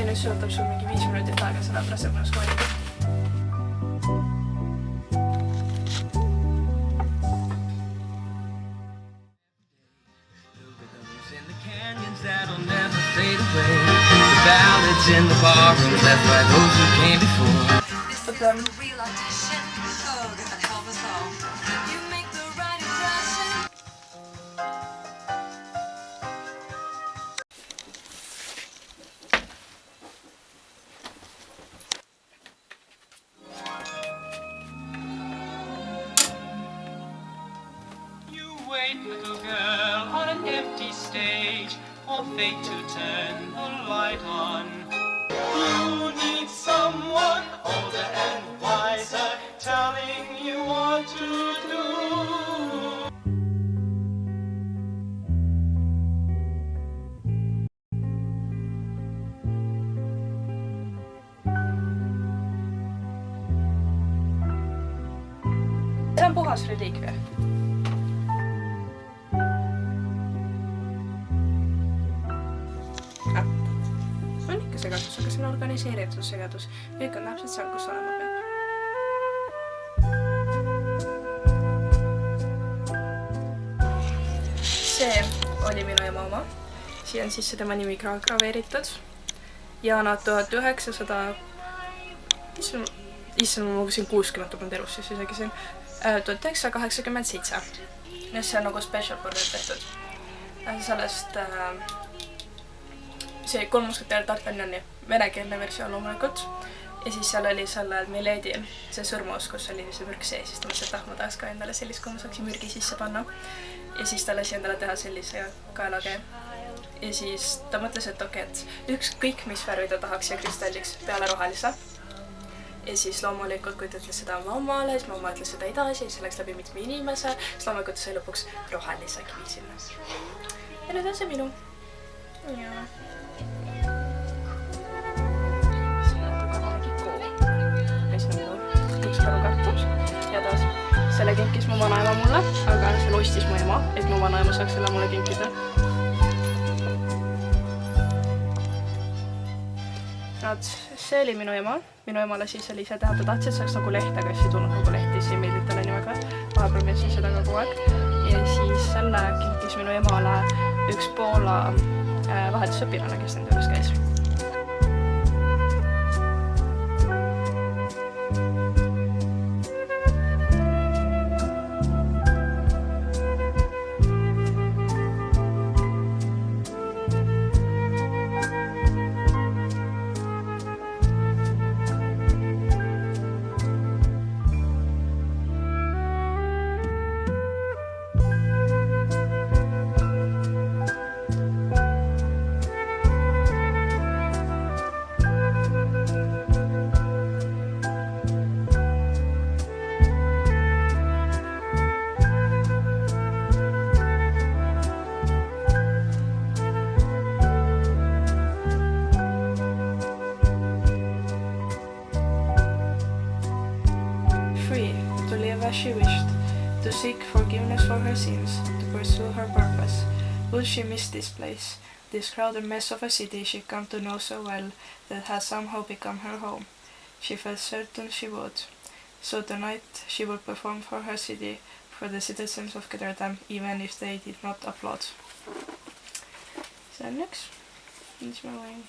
nüüd see võtab sul mingi 5 minutit aega, sellepärast et ma skoolin. Little girl on an empty stage, or fate to turn the light on. You need someone older and wiser, telling you what to do. See on puhas reliikvia. On ikka segadus, aga see on organiseeritud segadus. Kõik on täpselt seal, kus olema peab. See oli minu ema oma. Siia on sisse tema nimi graveeritud. Jaana 1900... Issand, ma mõglesin 60 polnud elus siis isegi siin. 1987. See on nagu special portrait tehtud. Sellest... See 3 musketeer D'Artagnani venekeelne versioon loomulikult. Ja siis seal oli sellel Miledil see sõrmus, kus oli see mürk sees. Siis ta mõtles, et ma tahaks ka endale sellist, kui ma saaksin mürgi sisse panna. Ja siis ta lasi endale teha sellise kaelakee. Ja siis ta mõtles, et okei, et ükskõik mis värvi ta tahaks ja kristalliks peale rohelise. Ja siis loomulikult, kui ta ütles seda mammale, siis mamma ütles seda edasi, siis läks läbi mitme inimese, siis loomulikult sai lõpuks rohelise kivi sinna. Ja nüüd on see minu. Jaa. Ja taas, selle kinkis mu vanaema mulle, aga selle ostis mu ema, et mu vanaema saaks selle mulle kinkida. See oli minu ema. Minu emale siis oli see teha, ta tahtis, et saaks nagu lehte, aga siis ei tulnud nagu lehti, siis ei meeldib talle nii väga. Vahepeal meelsin seda ka kogu aeg. Ja siis selle kinkis minu emale üks Poola vahetusõpilane, kes nende juures käis. As she wished, to seek forgiveness for her sins, to pursue her purpose. Would she miss this place, this crowded mess of a city she come to know so well, that has somehow become her home? She felt certain she would. So tonight she would perform for her city, for the citizens of Ketterdam, even if they did not applaud. See on üks, mis ma võin